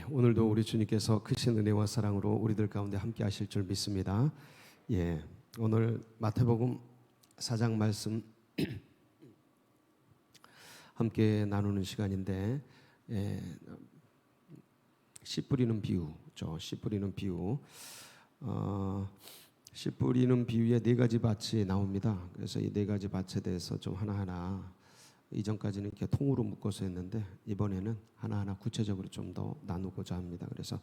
오늘도 우리 주님께서 크신 은혜와 사랑으로 우리들 가운데 함께 하실 줄 믿습니다. 오늘 마태복음 4장 말씀 함께 나누는 시간인데, 씨 뿌리는 비유죠. 씨 뿌리는 비유. 씨 뿌리는 비유에 네 가지 밭이 나옵니다. 그래서 이 네 가지 밭에 대해서 좀 하나하나, 이전까지는 이렇게 통으로 묶어서 했는데 이번에는 하나하나 구체적으로 좀 더 나누고자 합니다. 그래서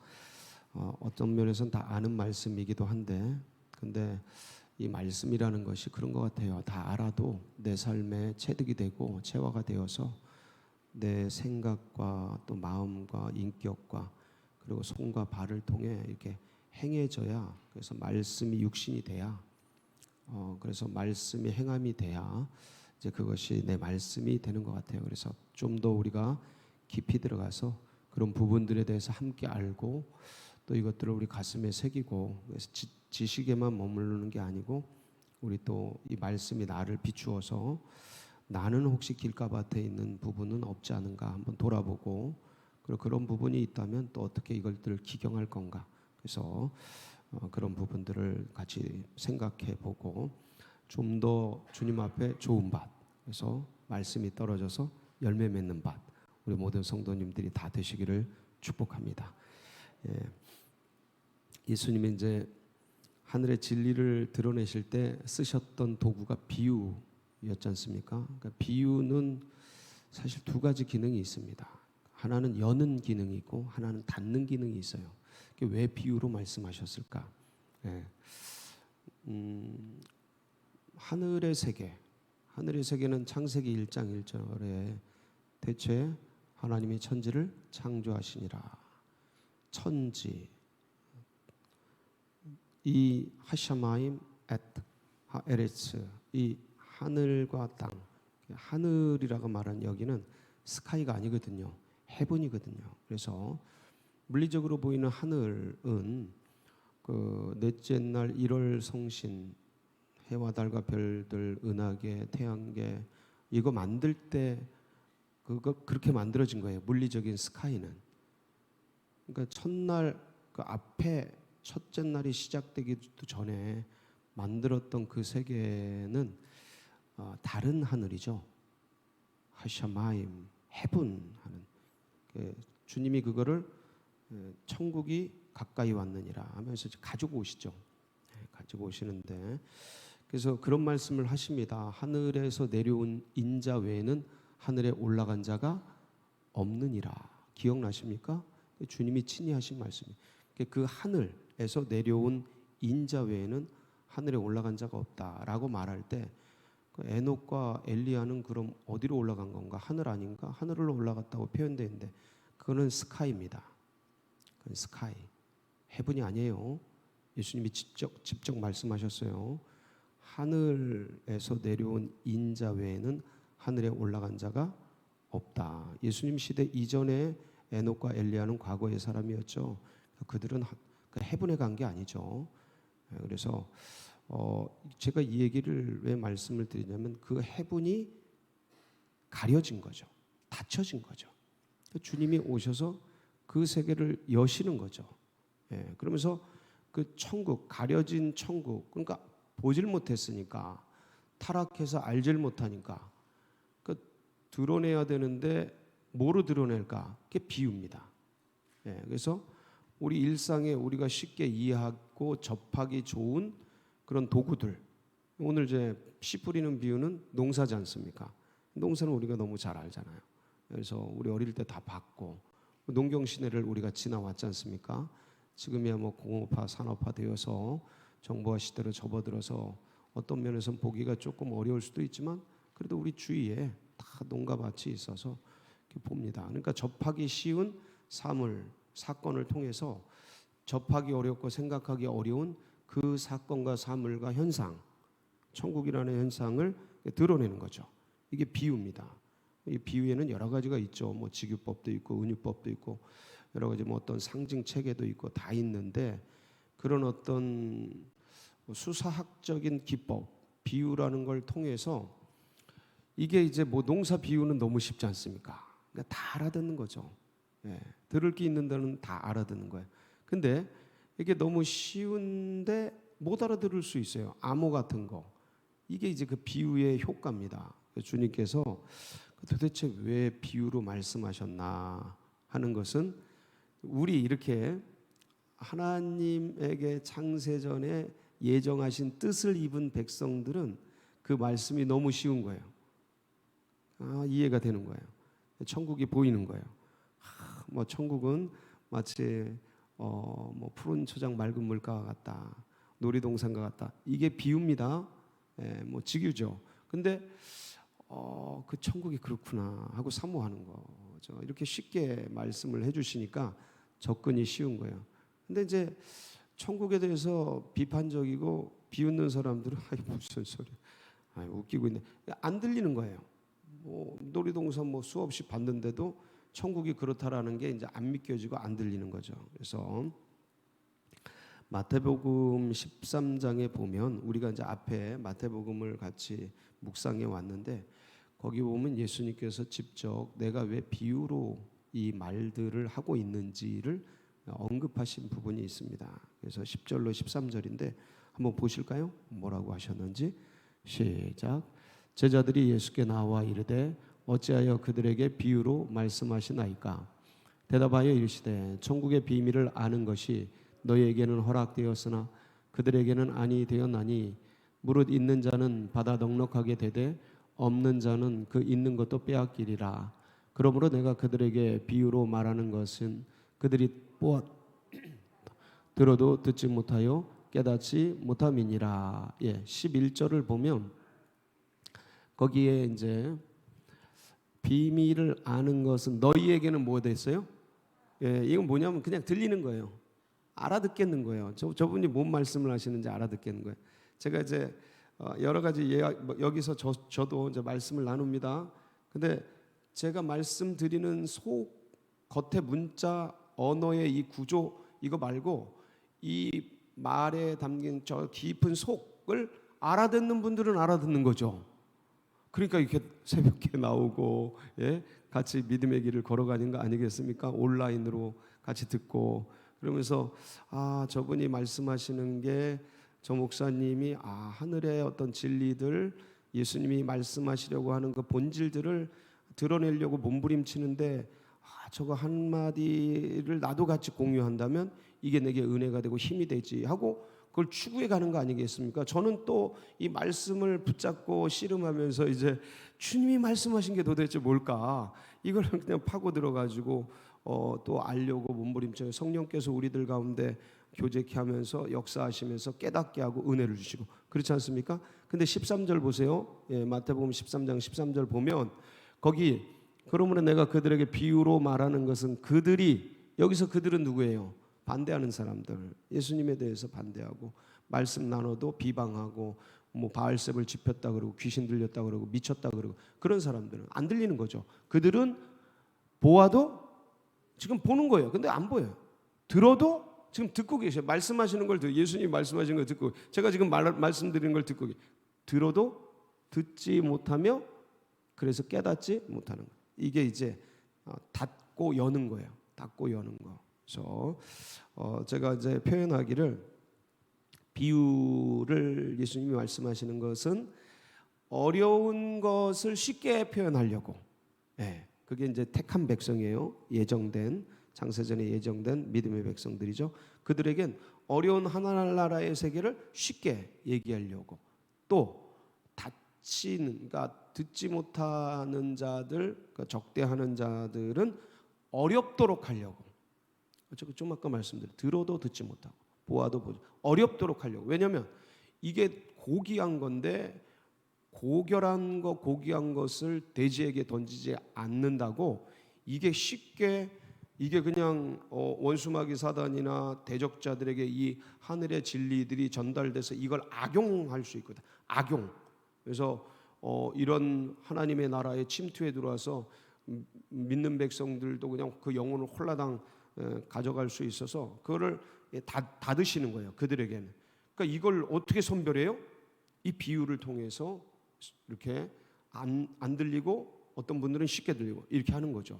어떤 면에서는 다 아는 말씀이기도 한데, 근데 이 말씀이라는 것이 그런 것 같아요. 다 알아도 내 삶에 체득이 되고 체화가 되어서 내 생각과 또 마음과 인격과 그리고 손과 발을 통해 이렇게 행해져야, 그래서 말씀이 육신이 돼야, 그래서 말씀이 행함이 돼야 이제 그것이 내 말씀이 되는 것 같아요. 그래서 좀 더 우리가 깊이 들어가서 그런 부분들에 대해서 함께 알고, 또 이것들을 우리 가슴에 새기고, 그래서 지식에만 머무르는 게 아니고, 우리 또 이 말씀이 나를 비추어서 나는 혹시 길가밭에 있는 부분은 없지 않은가 한번 돌아보고, 그리고 그런 부분이 있다면 또 어떻게 이것들을 기경할 건가. 그래서 그런 부분들을 같이 생각해 보고, 좀 더 주님 앞에 좋은 밭, 그래서 말씀이 떨어져서 열매 맺는 밭, 우리 모든 성도님들이 다 되시기를 축복합니다. 예수님이 이제 하늘의 진리를 드러내실 때 쓰셨던 도구가 비유였지 않습니까? 그러니까 비유는 사실 두 가지 기능이 있습니다. 하나는 여는 기능이 있고 하나는 닫는 기능이 있어요. 왜 비유로 말씀하셨을까? 하늘의 세계는 창세기 1장 1절에 대체 하나님이 천지를 창조하시니라. 천지, 이 하샤마임 앳 하에레츠, 이 하늘과 땅, 하늘이라고 말하는 여기는 스카이가 아니거든요. 헤븐이거든요. 그래서 물리적으로 보이는 하늘은 그 넷째 날 1월 성신, 해와 달과 별들, 은하계, 태양계, 이거 만들 때 그거 그렇게 만들어진 거예요. 물리적인 스카이는. 그러니까 첫날 그 앞에 첫째 날이 시작되기도 전에 만들었던 그 세계는 다른 하늘이죠. 하샤마임, 헤븐 하는, 주님이 그거를 천국이 가까이 왔느니라 하면서 가지고 오시죠. 가지고 오시는데, 그래서 그런 말씀을 하십니다. 하늘에서 내려온 인자 외에는 하늘에 올라간 자가 없느니라. 기억나십니까? 주님이 친히 하신 말씀이에요. 그 하늘에서 내려온 인자 외에는 하늘에 올라간 자가 없다라고 말할 때, 에녹과 엘리야는 그럼 어디로 올라간 건가? 하늘 아닌가? 하늘로 올라갔다고 표현되는데 그거는 스카이입니다. 그건 스카이, 헤븐이 아니에요. 예수님이 직접 말씀하셨어요. 하늘에서 내려온 인자 외에는 하늘에 올라간 자가 없다. 예수님 시대 이전에 에녹과 엘리야는 과거의 사람이었죠. 그들은 헤븐에 간 게 아니죠. 그래서 제가 이 얘기를 왜 말씀을 드리냐면, 그 헤븐이 가려진 거죠. 닫혀진 거죠. 주님이 오셔서 그 세계를 여시는 거죠. 그러면서 그 천국, 가려진 천국, 그러니까 보질 못했으니까, 타락해서 알질 못하니까 드러내야 되는데 뭐로 드러낼까? 그게 비유입니다. 그래서 우리 일상에 우리가 쉽게 이해하고 접하기 좋은 그런 도구들, 오늘 이제 씨 뿌리는 비유는 농사지 않습니까? 농사는 우리가 너무 잘 알잖아요. 그래서 우리 어릴 때 다 봤고, 농경 시대를 우리가 지나왔지 않습니까? 지금이야 뭐 공업화, 산업화 되어서 정보화 시대로 접어들어서 어떤 면에서는 보기가 조금 어려울 수도 있지만, 그래도 우리 주위에 다 농가밭이 있어서 이렇게 봅니다. 그러니까 접하기 쉬운 사물, 사건을 통해서 접하기 어렵고 생각하기 어려운 그 사건과 사물과 현상, 천국이라는 현상을 드러내는 거죠. 이게 비유입니다. 이 비유에는 여러 가지가 있죠. 뭐 직유법도 있고 은유법도 있고 여러 가지 뭐 어떤 상징 체계도 있고 다 있는데, 그런 어떤 수사학적인 기법, 비유라는 걸 통해서, 이게 이제 뭐 농사 비유는 너무 쉽지 않습니까? 그러니까 다 알아듣는 거죠. 예, 들을 게 있는 데는 다 알아듣는 거예요. 근데 이게 너무 쉬운데 못 알아들을 수 있어요. 암호 같은 거. 이게 이제 그 비유의 효과입니다. 주님께서 도대체 왜 비유로 말씀하셨나 하는 것은, 우리 이렇게 하나님에게 창세전에 예정하신 뜻을 입은 백성들은 그 말씀이 너무 쉬운 거예요. 이해가 되는 거예요. 천국이 보이는 거예요. 뭐 천국은 마치 뭐 푸른 초장 맑은 물가와 같다, 놀이동산과 같다. 이게 비유입니다. 뭐 직유죠. 근데 그 천국이 그렇구나 하고 사모하는 거죠. 이렇게 쉽게 말씀을 해주시니까 접근이 쉬운 거예요. 근데 이제 천국에 대해서 비판적이고 비웃는 사람들은 무슨 소리야, 웃기고 있네, 안 들리는 거예요. 뭐 놀이동산 뭐 수없이 봤는데도 천국이 그렇다라는 게 이제 안 믿겨지고 안 들리는 거죠. 그래서 마태복음 13장에 보면, 우리가 이제 앞에 마태복음을 같이 묵상해 왔는데, 거기 보면 예수님께서 직접 내가 왜 비유로 이 말들을 하고 있는지를 언급하신 부분이 있습니다. 그래서 10절로 13절인데 한번 보실까요? 뭐라고 하셨는지. 시작. 제자들이 예수께 나와 이르되 어찌하여 그들에게 비유로 말씀하시나이까? 대답하여 이르시되 천국의 비밀을 아는 것이 너희에게는 허락되었으나 그들에게는 아니 되었나니, 무릇 있는 자는 받아 넉넉하게 되되 없는 자는 그 있는 것도 빼앗기리라. 그러므로 내가 그들에게 비유로 말하는 것은 그들이 들어도 듣지 못하여 깨닫지 못함이니라. 11절을 보면 거기에 이제 비밀을 아는 것은 너희에게는 뭐 됐어요? 이건 뭐냐면 그냥 들리는 거예요. 알아듣겠는 거예요. 저분이 뭔 말씀을 하시는지 알아듣겠는 거예요. 제가 이제 여러 가지 여기서 저도 이제 말씀을 나눕니다. 근데 제가 말씀드리는 속 겉에 문자 언어의 이 구조, 이거 말고 이 말에 담긴 저 깊은 속을 알아듣는 분들은 알아듣는 거죠. 그러니까 이렇게 새벽에 나오고 같이 믿음의 길을 걸어가는 거 아니겠습니까? 온라인으로 같이 듣고 그러면서 저분이 말씀하시는 게, 저 목사님이 하늘의 어떤 진리들, 예수님이 말씀하시려고 하는 그 본질들을 드러내려고 몸부림치는데, 저거 한마디를 나도 같이 공유한다면 이게 내게 은혜가 되고 힘이 되지 하고 그걸 추구해 가는 거 아니겠습니까? 저는 또 이 말씀을 붙잡고 씨름하면서 이제 주님이 말씀하신 게 도대체 뭘까? 이걸 그냥 파고 들어가지고 또 알려고 몸부림쳐요. 성령께서 우리들 가운데 교제케 하면서 역사하시면서 깨닫게 하고 은혜를 주시고, 그렇지 않습니까? 근데 13절 보세요. 마태복음 13장 13절 보면 거기, 그러므로 내가 그들에게 비유로 말하는 것은 그들이, 여기서 그들은 누구예요? 반대하는 사람들, 예수님에 대해서 반대하고 말씀 나눠도 비방하고 뭐 바알셉을 짚였다 그러고 귀신 들렸다 그러고 미쳤다 그러고 그런 사람들은 안 들리는 거죠. 그들은 보아도 지금 보는 거예요. 근데 안 보여요. 들어도 지금 듣고 계셔요. 말씀하시는 걸 예수님 말씀하시는 걸 듣고, 제가 지금 말씀드리는 걸 듣고 들어도 듣지 못하며 그래서 깨닫지 못하는 거예요. 이게 이제 닫고 여는 거예요. 닫고 여는 거. 그래서 제가 이제 표현하기를, 비유를 예수님이 말씀하시는 것은 어려운 것을 쉽게 표현하려고, 그게 이제 택한 백성이에요. 예정된, 창세전에 예정된 믿음의 백성들이죠. 그들에겐 어려운 하나나라의 세계를 쉽게 얘기하려고, 또 다치는, 그러니까 듣지 못하는 자들, 그러니까 적대하는 자들은 어렵도록 하려고. 좀 아까 말씀드린, 들어도 듣지 못하고 보아도 보지, 어렵도록 하려고. 왜냐하면 이게 고귀한 건데, 고결한 거, 고귀한 것을 돼지에게 던지지 않는다고 이게 쉽게, 이게 그냥 원수마귀 사단이나 대적자들에게 이 하늘의 진리들이 전달돼서 이걸 악용할 수 있거든. 악용. 그래서 이런 하나님의 나라에 침투해 들어와서 믿는 백성들도 그냥 그 영혼을 홀라당 가져갈 수 있어서 그거를 닫으시는 거예요. 그들에게는. 그러니까 이걸 어떻게 선별해요? 이 비유를 통해서 이렇게 안 들리고 어떤 분들은 쉽게 들리고 이렇게 하는 거죠.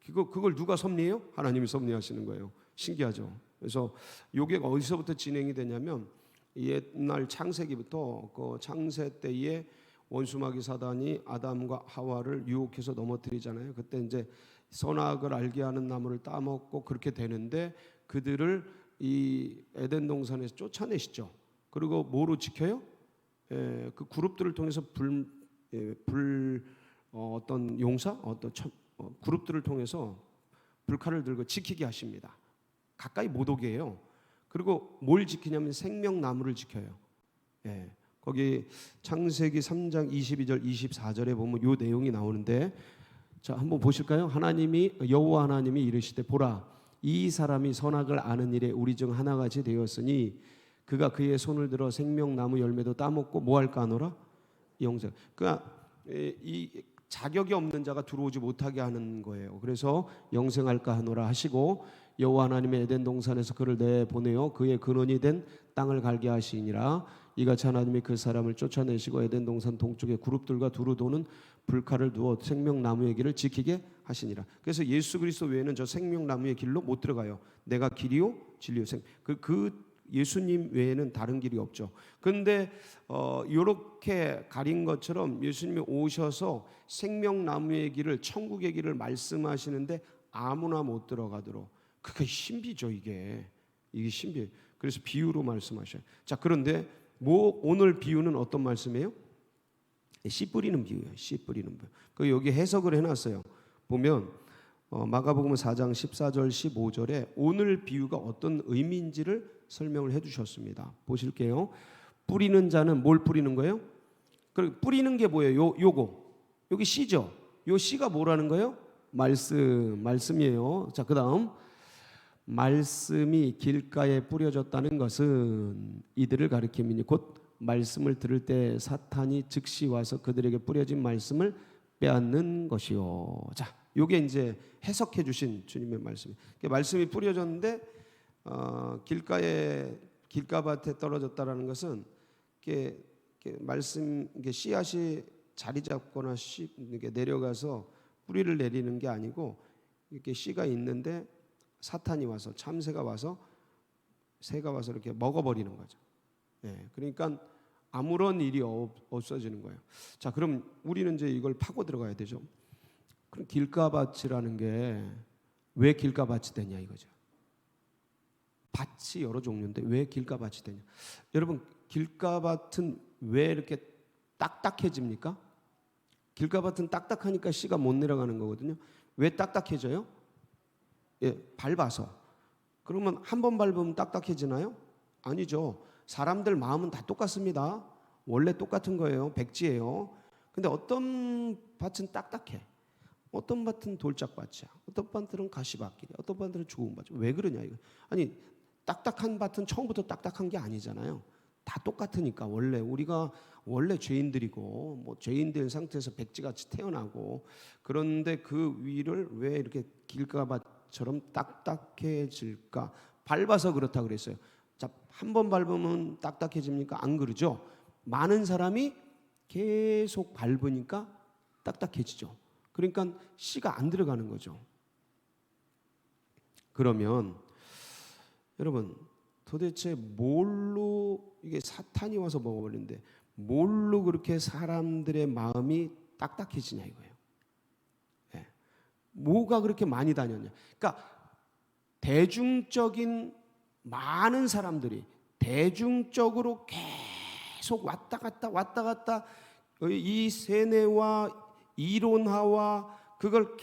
그걸 누가 섭리해요? 하나님이 섭리하시는 거예요. 신기하죠. 그래서 이게 어디서부터 진행이 되냐면 옛날 창세기부터 그 창세 때에 원수마귀 사단이 아담과 하와를 유혹해서 넘어뜨리잖아요. 그때 이제 선악을 알게 하는 나무를 따먹고 그렇게 되는데 그들을 이 에덴 동산에서 쫓아내시죠. 그리고 뭐로 지켜요? 그 그룹들을 통해서 어떤 용사, 그룹들을 통해서 불칼을 들고 지키게 하십니다. 가까이 못 오게 해요. 그리고 뭘 지키냐면 생명나무를 지켜요. 거기 창세기 3장 22절 24절에 보면 요 내용이 나오는데, 자 한번 보실까요? 여호와 하나님이 이르시되 보라, 이 사람이 선악을 아는 일에 우리 중 하나같이 되었으니 그가 그의 손을 들어 생명나무 열매도 따먹고 뭐 할까 하노라? 영생. 그러니까 이 자격이 없는 자가 들어오지 못하게 하는 거예요. 그래서 영생할까 하노라 하시고 여호와 하나님의 에덴 동산에서 그를 내보내어 그의 근원이 된 땅을 갈게 하시니라. 이같이 하나님이 그 사람을 쫓아내시고 에덴 동산 동쪽에 그룹들과 두루 도는 불칼을 두어 생명나무의 길을 지키게 하시니라. 그래서 예수 그리스도 외에는 저 생명나무의 길로 못 들어가요. 내가 길이요 진리요 생. 그 예수님 외에는 다른 길이 없죠. 그런데 이렇게 가린 것처럼 예수님이 오셔서 생명나무의 길을, 천국의 길을 말씀하시는데 아무나 못 들어가도록, 그게 신비죠. 이게 신비. 그래서 비유로 말씀하셔요. 자, 그런데 오늘 비유는 어떤 말씀이에요? 씨 뿌리는 비유예요. 씨 뿌리는 비유. 그 여기 해석을 해놨어요. 보면 마가복음 4장 14절 15절에 오늘 비유가 어떤 의미인지를 설명을 해주셨습니다. 보실게요. 뿌리는 자는 뭘 뿌리는 거예요? 뿌리는 게 뭐예요? 여기 씨죠. 요 씨가 뭐라는 거예요? 말씀이에요. 자, 그다음 말씀이 길가에 뿌려졌다는 것은 이들을 가리킴이니 곧 말씀을 들을 때 사탄이 즉시 와서 그들에게 뿌려진 말씀을 빼앗는 것이요. 자, 요게 이제 해석해 주신 주님의 말씀. 말씀이 뿌려졌는데 길가밭에 떨어졌다라는 것은 말씀 씨앗이 자리 잡거나 이렇게 내려가서 뿌리를 내리는 게 아니고 이렇게 씨가 있는데 사탄이 와서, 참새가 와서, 새가 와서 이렇게 먹어버리는 거죠. 그러니까 아무런 일이 없어지는 거예요. 자, 그럼 우리는 이제 이걸 파고 들어가야 되죠. 그럼 길가밭이라는 게 왜 길가밭이 되냐 이거죠. 밭이 여러 종류인데 왜 길가밭이 되냐? 여러분, 길가밭은 왜 이렇게 딱딱해집니까? 길가밭은 딱딱하니까 씨가 못 내려가는 거거든요. 왜 딱딱해져요? 밟아서. 그러면 한 번 밟으면 딱딱해지나요? 아니죠. 사람들 마음은 다 똑같습니다. 원래 똑같은 거예요. 백지예요. 근데 어떤 밭은 딱딱해. 어떤 밭은 돌짝밭이야. 어떤 밭들은 가시밭길이야. 어떤 밭들은 좋은 밭이야. 왜 그러냐 이거. 아니, 딱딱한 밭은 처음부터 딱딱한 게 아니잖아요. 다 똑같으니까. 우리가 원래 죄인들이고 뭐 죄인된 상태에서 백지같이 태어나고, 그런데 그 위를 왜 이렇게 길가밭처럼 딱딱해질까? 밟아서 그렇다 그랬어요. 자, 한 번 밟으면 딱딱해집니까? 안 그러죠. 많은 사람이 계속 밟으니까 딱딱해지죠. 그러니까 씨가 안 들어가는 거죠. 그러면 여러분, 도대체 뭘로, 이게 사탄이 와서 먹어버리는데 뭘로 그렇게 사람들의 마음이 딱딱해지냐 이거예요. 뭐가 그렇게 많이 다녔냐. 그러니까 대중적인 많은 사람들이 대중적으로 계속 왔다 갔다 이 세뇌와 이론화와 그걸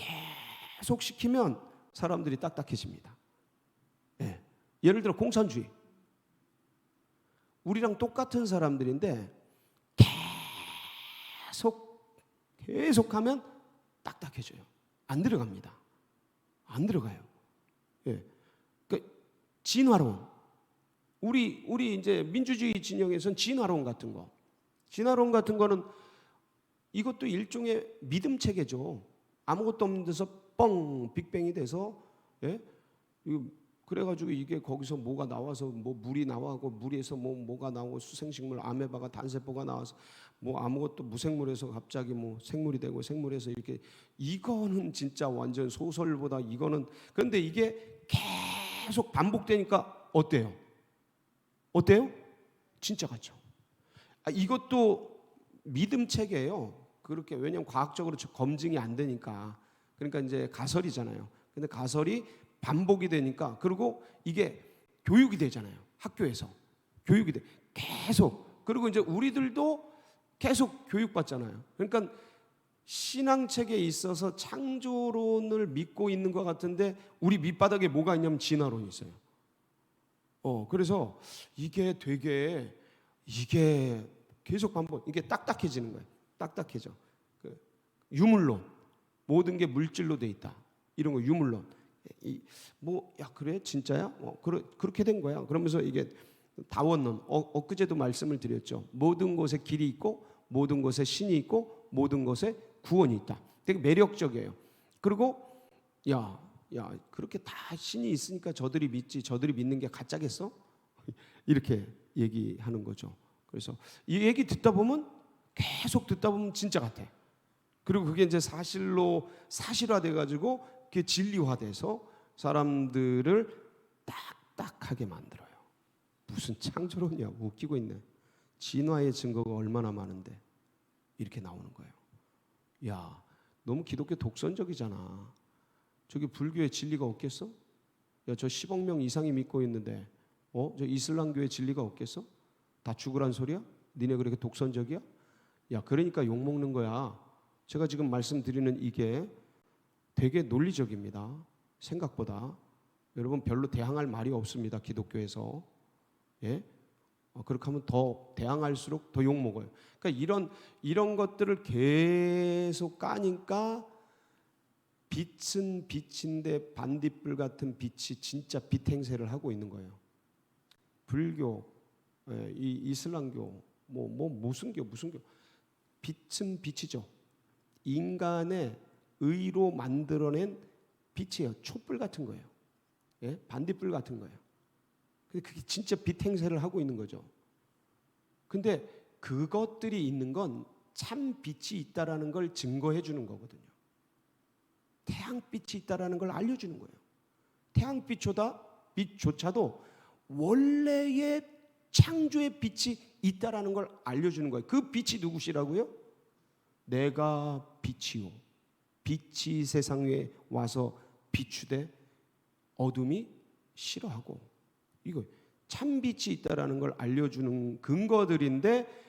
계속 시키면 사람들이 딱딱해집니다. 예를 들어 공산주의. 우리랑 똑같은 사람들인데 계속하면 딱딱해져요. 안 들어갑니다. 안 들어가요. 그러니까 진화론. 우리 이제 민주주의 진영에서는 진화론 같은 거는 이것도 일종의 믿음 체계죠. 아무것도 없는 데서 뻥 빅뱅이 돼서 그래가지고 이게 거기서 뭐가 나와서 뭐 물이 나와고 물에서 뭐가 나오고 수생식물 아메바가 단세포가 나와서 뭐 아무것도 무생물에서 갑자기 뭐 생물이 되고 생물에서 이렇게 이거는 진짜 완전 소설보다 이거는 그런데 이게 계속 반복되니까 어때요? 어때요? 진짜 같죠. 이것도 믿음 체계예요. 그렇게 왜냐하면 과학적으로 검증이 안 되니까 그러니까 이제 가설이잖아요. 근데 가설이 반복이 되니까 그리고 이게 교육이 되잖아요. 학교에서 교육이 돼 계속 그리고 이제 우리들도 계속 교육받잖아요. 그러니까 신앙 체계에 있어서 창조론을 믿고 있는 것 같은데 우리 밑바닥에 뭐가 있냐면 진화론이 있어요. 그래서 이게 되게 이게 계속 반복 이게 딱딱해지는 거예요. 딱딱해져. 유물론 모든 게 물질로 돼 있다. 이런 거 유물론. 야 그래 진짜야? 그렇게 된 거야. 그러면서 이게 다원론 엊그제도 말씀을 드렸죠. 모든 곳에 길이 있고 모든 곳에 신이 있고 모든 곳에 구원이 있다. 되게 매력적이에요. 그리고 야 그렇게 다 신이 있으니까 저들이 믿지 저들이 믿는 게 가짜겠어? 이렇게 얘기하는 거죠. 그래서 이 얘기 듣다 보면 계속 듣다 보면 진짜 같아. 그리고 그게 이제 사실화돼 가지고 그게 진리화돼서 사람들을 딱딱하게 만들어요. 무슨 창조론이야? 웃기고 있네. 진화의 증거가 얼마나 많은데 이렇게 나오는 거예요. 야, 너무 기독교 독선적이잖아. 저기 불교의 진리가 없겠어? 야, 저 10억 명 이상이 믿고 있는데, 저 이슬람교의 진리가 없겠어? 다 죽으란 소리야? 니네 그렇게 독선적이야? 야, 그러니까 욕 먹는 거야. 제가 지금 말씀드리는 이게 되게 논리적입니다. 생각보다 여러분 별로 대항할 말이 없습니다. 기독교에서 예? 그렇게 하면 더 대항할수록 더 욕 먹어요. 그러니까 이런 것들을 계속 까니까 빛은 빛인데 반딧불 같은 빛이 진짜 빛 행세를 하고 있는 거예요. 불교, 이 이슬람교, 무슨 교 빛은 빛이죠. 인간의 의로 만들어낸 빛이에요. 촛불 같은 거예요. 예? 반딧불 같은 거예요. 그게 진짜 빛 행세를 하고 있는 거죠. 근데 그것들이 있는 건 참 빛이 있다라는 걸 증거해 주는 거거든요. 태양빛이 있다라는 걸 알려주는 거예요. 태양빛조차도 원래의 창조의 빛이 있다라는 걸 알려주는 거예요. 그 빛이 누구시라고요? 내가 빛이요. 빛이 세상 위에 와서 비추되 어둠이 싫어하고 이거 참 빛이 있다라는 걸 알려주는 근거들인데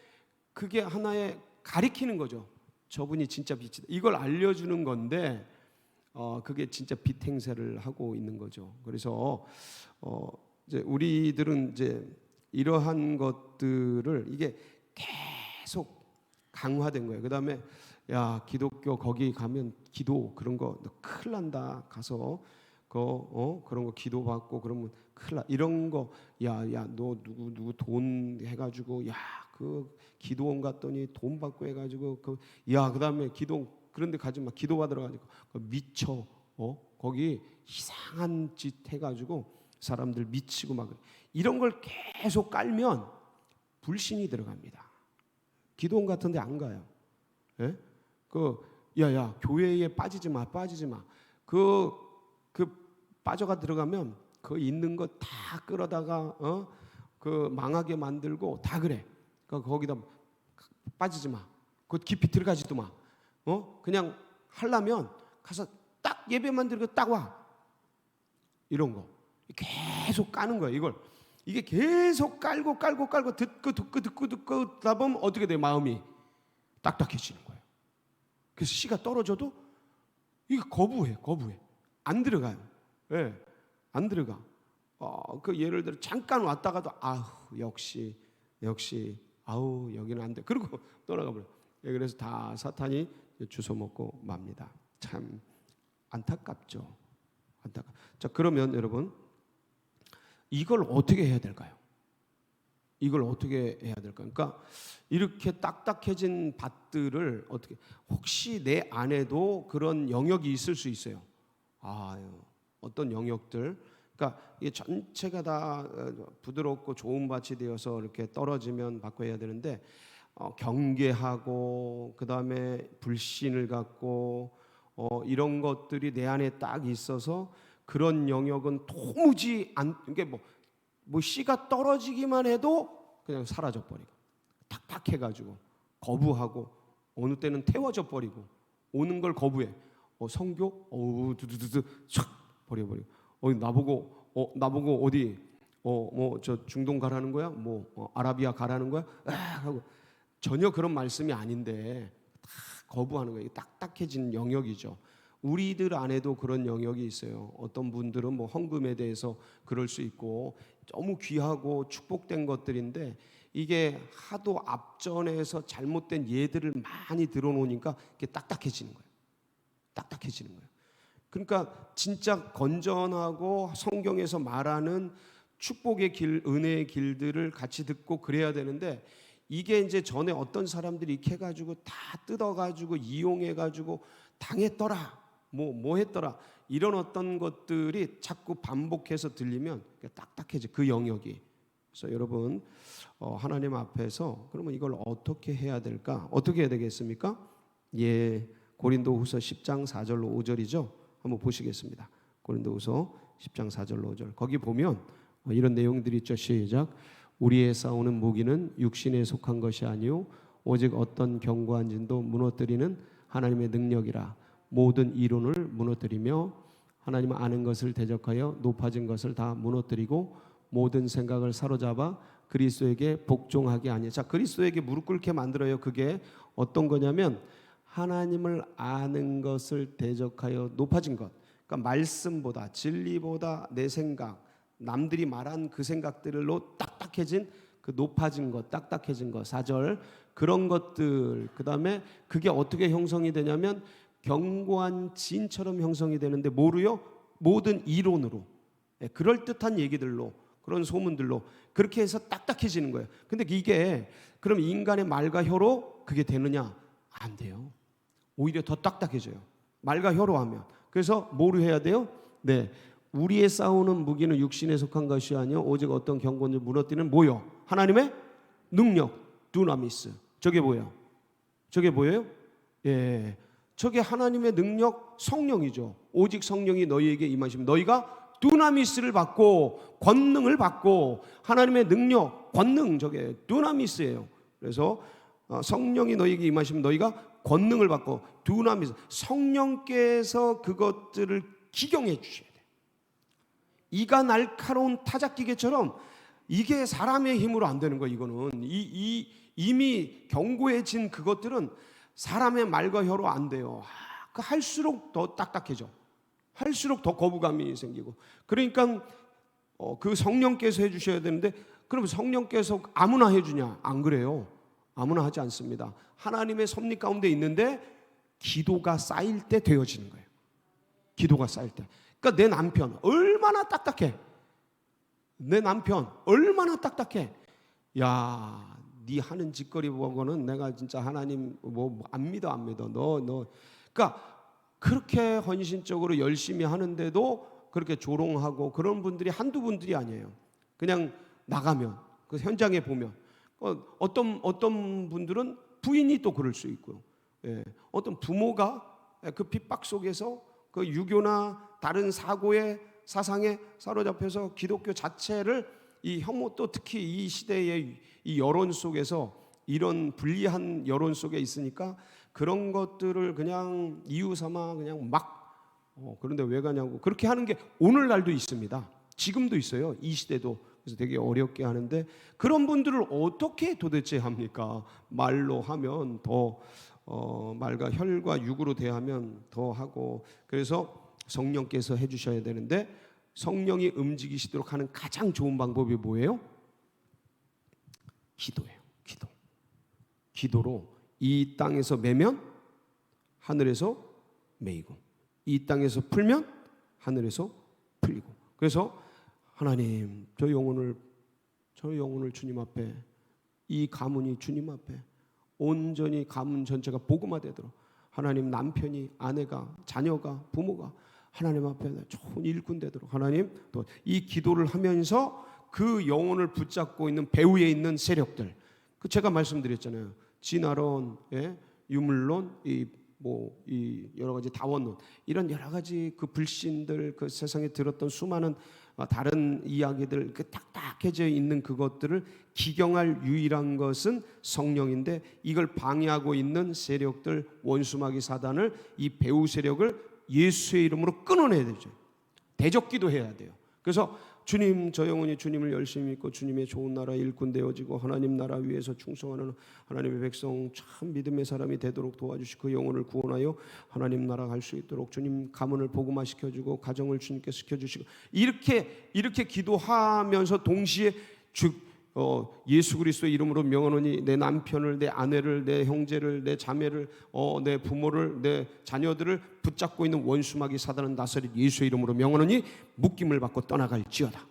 그게 하나의 가리키는 거죠. 저분이 진짜 빛이다. 이걸 알려주는 건데 그게 진짜 빛 행세를 하고 있는 거죠. 그래서 이제 우리들은 이제 이러한 것들을 이게 계속 강화된 거예요. 그다음에 야 기독교 거기 가면 기도 그런 거 너 큰일 난다. 가서 그런 거 기도 받고 그러면 큰일 나. 이런 거 야 너 누구 돈 해가지고 야 그 기도원 갔더니 돈 받고 해가지고 그다음에 기도 그런데 가지 마. 기도 받으러 가지고 미쳐. 거기 이상한 짓 해가지고 사람들 미치고 막 이런 걸 계속 깔면 불신이 들어갑니다. 기도원 같은데 안 가요. 예? 야야 교회에 빠지지 마. 그 빠져가 들어가면 그 있는 거 다 끌어다가 그 망하게 만들고 다 그래. 거기다 빠지지 마. 그 깊이 들어가지도 마. 그냥 하려면 가서 딱 예배만 드리고 딱 와. 이런 거 계속 까는 거야. 이게 계속 깔고 듣고 하다 보면 어떻게 돼? 마음이 딱딱해지는 거예요. 그래서 씨가 떨어져도 이거 거부해. 안 들어가요. 예, 안 들어가. 그 예를 들어 잠깐 왔다가도 역시 여기는 안 돼. 그리고 떠나가 버려. 예, 그래서 다 사탄이 주워 먹고 맙니다. 참 안타깝죠. 자, 그러면 여러분 이걸 어떻게 해야 될까요? 그러니까 이렇게 딱딱해진 밭들을 어떻게 혹시 내 안에도 그런 영역이 있을 수 있어요. 어떤 영역들 그러니까 이게 전체가 다 부드럽고 좋은 밭이 되어서 이렇게 떨어지면 바꿔야 되는데 경계하고 그다음에 불신을 갖고 이런 것들이 내 안에 딱 있어서 그런 영역은 도무지 안 이게 뭐 씨가 떨어지기만 해도 그냥 사라져 버리고 탁탁해 가지고 거부하고 어느 때는 태워져 버리고 오는 걸 거부해. 성교 두두두두 촥 버려버리고 나보고 어디 뭐 저 중동 가라는 거야? 뭐 아라비아 가라는 거야? 하고 전혀 그런 말씀이 아닌데 다 거부하는 거예요. 딱딱해진 영역이죠. 우리들 안에도 그런 영역이 있어요. 어떤 분들은 뭐 헌금에 대해서 그럴 수 있고 너무 귀하고 축복된 것들인데 이게 하도 앞전에서 잘못된 예들을 많이 들어놓으니까 이게 딱딱해지는 거예요. 딱딱해지는 거예요. 그러니까 진짜 건전하고 성경에서 말하는 축복의 길, 은혜의 길들을 같이 듣고 그래야 되는데 이게 이제 전에 어떤 사람들이 이렇게 해가지고 다 뜯어가지고 이용해가지고 당했더라, 뭐 했더라 이런 어떤 것들이 자꾸 반복해서 들리면 딱딱해져 그 영역이. 그래서 여러분 하나님 앞에서 그러면 이걸 어떻게 해야 될까? 어떻게 해야 되겠습니까? 고린도후서 10장 4절로 5절이죠. 한번 보시겠습니다. 고린도후서 10장 4절로 5절. 거기 보면 이런 내용들이 있죠. 시작. 우리의 싸우는 무기는 육신에 속한 것이 아니요 오직 어떤 견고한 진도 무너뜨리는 하나님의 능력이라. 모든 이론을 무너뜨리며 하나님 아는 것을 대적하여 높아진 것을 다 무너뜨리고 모든 생각을 사로잡아 그리스도에게 복종하게 하니. 자, 그리스도에게 무릎 꿇게 만들어요. 그게 어떤 거냐면 하나님을 아는 것을 대적하여 높아진 것. 그러니까 말씀보다 진리보다 내 생각, 남들이 말한 그 생각들로 딱딱해진 그 높아진 것, 딱딱해진 것. 4절 그런 것들. 그다음에 그게 어떻게 형성이 되냐면 견고한 진처럼 형성이 되는데 뭐로요? 모든 이론으로, 그럴듯한 얘기들로, 그런 소문들로 그렇게 해서 딱딱해지는 거예요. 근데 이게 그럼 인간의 말과 혀로 그게 되느냐? 안 돼요. 오히려 더 딱딱해져요. 말과 혀로 하면. 그래서 뭐로 해야 돼요? 네, 우리의 싸우는 무기는 육신에 속한 것이 아니요 오직 어떤 경건을 무너뜨리는 뭐요? 하나님의 능력, 두나미스. 저게 뭐예요? 저게 뭐예요? 예, 저게 하나님의 능력, 성령이죠. 오직 성령이 너희에게 임하시면 너희가 두나미스를 받고 권능을 받고 하나님의 능력, 권능 저게 두나미스예요. 그래서 성령이 너희에게 임하시면 너희가 권능을 받고 두나미스, 성령께서 그것들을 기경해 주셔야 돼요. 이가 날카로운 타작기계처럼 이게 사람의 힘으로 안 되는 거예요. 이거는 이미 견고해진 그것들은 사람의 말과 혀로 안 돼요. 할수록 더 딱딱해져. 할수록 더 거부감이 생기고. 그러니까 그 성령께서 해주셔야 되는데 그럼 성령께서 아무나 해주냐? 안 그래요. 아무나 하지 않습니다. 하나님의 섭리 가운데 있는데 기도가 쌓일 때 되어지는 거예요. 기도가 쌓일 때. 그러니까 내 남편 얼마나 딱딱해. 내 남편 얼마나 딱딱해. 야, 네 하는 짓거리 보고는 내가 진짜 하나님 뭐 안 믿어. 너. 그러니까 그렇게 헌신적으로 열심히 하는데도 그렇게 조롱하고 그런 분들이 한두 분들이 아니에요. 그냥 나가면 그 현장에 보면 어떤 분들은 부인이 또 그럴 수 있고요. 어떤 부모가 그 핍박 속에서 그 유교나 다른 사고의 사상에 사로잡혀서 기독교 자체를 이 혐오, 또 특히 이 시대의 이 여론 속에서 이런 불리한 여론 속에 있으니까 그런 것들을 그냥 이유 삼아 그냥 그런데 왜 가냐고 그렇게 하는 게 오늘날도 있습니다. 지금도 있어요. 이 시대도. 그래서 되게 어렵게 하는데 그런 분들을 어떻게 도대체 합니까? 말로 하면 더 말과 혈과 육으로 대하면 더 하고. 그래서 성령께서 해주셔야 되는데 성령이 움직이시도록 하는 가장 좋은 방법이 뭐예요? 기도예요. 기도로 이 땅에서 매면 하늘에서 매이고 이 땅에서 풀면 하늘에서 풀리고. 그래서 하나님 저 영혼을 주님 앞에, 이 가문이 주님 앞에 온전히 가문 전체가 복음화되도록 하나님, 남편이, 아내가, 자녀가, 부모가 하나님 앞에 좋은 일꾼 되도록 하나님 또 이 기도를 하면서 그 영혼을 붙잡고 있는 배후에 있는 세력들, 그 제가 말씀드렸잖아요. 진화론, 유물론, 이 여러 가지 다원론, 이런 여러 가지 그 불신들, 그 세상에 들었던 수많은 다른 이야기들, 그 딱딱해져 있는 그것들을 기경할 유일한 것은 성령인데, 이걸 방해하고 있는 세력들, 원수마귀 사단을, 이 배후 세력을 예수의 이름으로 끊어내야 되죠. 대적기도 해야 돼요. 그래서 주님, 저 영혼이 주님을 열심히 믿고 주님의 좋은 나라 일꾼 되어지고 하나님 나라 위에서 충성하는 하나님의 백성, 참 믿음의 사람이 되도록 도와주시고 그 영혼을 구원하여 하나님 나라 갈 수 있도록 주님 가문을 복음화 시켜주고 가정을 주님께 시켜주시고, 이렇게 기도하면서 동시에 예수 그리스도의 이름으로 명하노니 내 남편을, 내 아내를, 내 형제를, 내 자매를, 내 부모를, 내 자녀들을 붙잡고 있는 원수마귀 사단은 나사렛 예수의 이름으로 명하노니 묶임을 받고 떠나갈지어다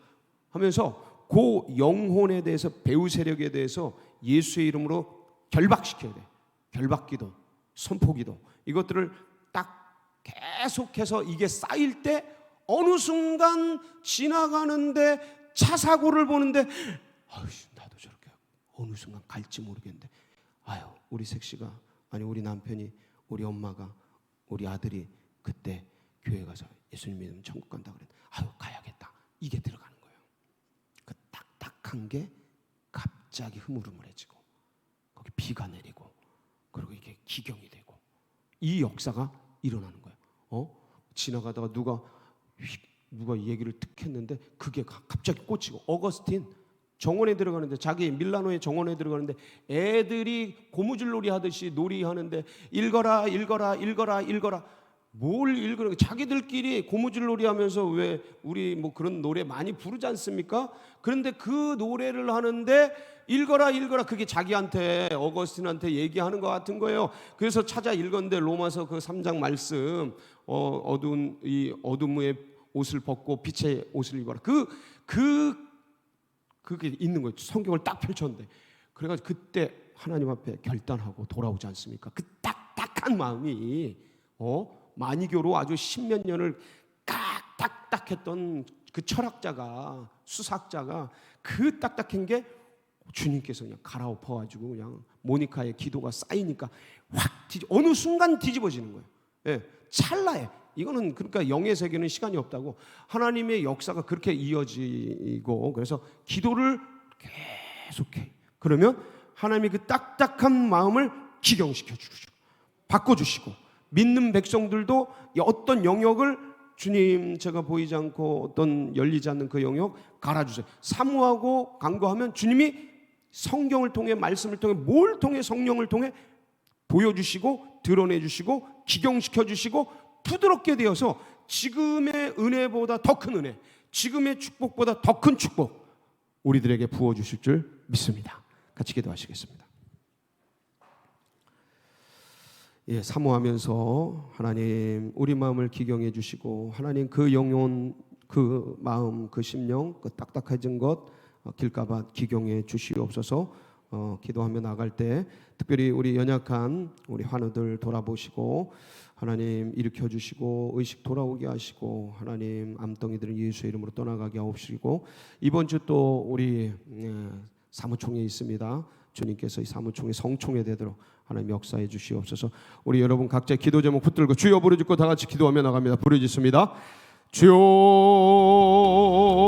하면서 그 영혼에 대해서, 배후 세력에 대해서 예수의 이름으로 결박시켜야 돼. 결박기도, 선포기도, 이것들을 딱 계속해서 이게 쌓일 때 어느 순간 지나가는데 차 사고를 보는데 나도 저렇게 어느 순간 갈지 모르겠는데, 우리 색시가, 아니 우리 남편이, 우리 엄마가, 우리 아들이 그때 교회 가서 예수님 믿으면 천국 간다 그랬는데 가야겠다, 이게 들어가는 거예요. 그 딱딱한 게 갑자기 흐물흐물해지고 거기 비가 내리고 그리고 이게 기경이 되고 이 역사가 일어나는 거예요. 지나가다가 누가 얘기를 툭 했는데 그게 갑자기 꽂히고, 어거스틴 정원에 들어가는데, 자기 밀라노의 정원에 들어가는데 애들이 고무줄놀이 하듯이 놀이하는데 읽어라 뭘 읽으라고, 자기들끼리 고무줄놀이 하면서 왜 우리 뭐 그런 노래 많이 부르지 않습니까? 그런데 그 노래를 하는데 읽어라 그게 자기한테, 어거스틴한테 얘기하는 것 같은 거예요. 그래서 찾아 읽었는데 로마서 그 3장 말씀, 어둠의 옷을 벗고 빛의 옷을 입어라, 그게 있는 거예요. 성경을 딱 펼쳤는데, 그래가지고 그때 하나님 앞에 결단하고 돌아오지 않습니까? 그 딱딱한 마음이 만이교로 아주 십몇 년을 딱딱했던 그 철학자가, 수사학자가, 그 딱딱한 게 주님께서 그냥 갈아엎어가지고 그냥 모니카의 기도가 쌓이니까 확 어느 순간 뒤집어지는 거예요. 찰나에. 이거는 그러니까 영의 세계는 시간이 없다고, 하나님의 역사가 그렇게 이어지고, 그래서 기도를 계속해. 그러면 하나님이 그 딱딱한 마음을 기경시켜 주시고 바꿔주시고, 믿는 백성들도 어떤 영역을 주님, 제가 보이지 않고 어떤 열리지 않는 그 영역 갈아주세요. 사모하고 간구하면 주님이 성경을 통해, 말씀을 통해, 뭘 통해, 성령을 통해 보여주시고 드러내주시고 기경시켜주시고 부드럽게 되어서 지금의 은혜보다 더 큰 은혜, 지금의 축복보다 더 큰 축복 우리들에게 부어주실 줄 믿습니다. 같이 기도하시겠습니다. 사모하면서 하나님 우리 마음을 기경해 주시고, 하나님 그 영혼, 그 마음, 그 심령, 그 딱딱해진 것 길가밭 기경해 주시옵소서. 기도하며 나갈 때 특별히 우리 연약한 우리 환우들 돌아보시고 하나님 일으켜 주시고 의식 돌아오게 하시고, 하나님 암덩이들은 예수의 이름으로 떠나가게 하옵시고, 이번 주 또 우리 사무총회 있습니다. 주님께서 이 사무총회 성총회 되도록 하나님 역사해 주시옵소서. 우리 여러분 각자 기도 제목 붙들고 주여 부르짖고 다 같이 기도하며 나갑니다. 부르짖습니다. 주여.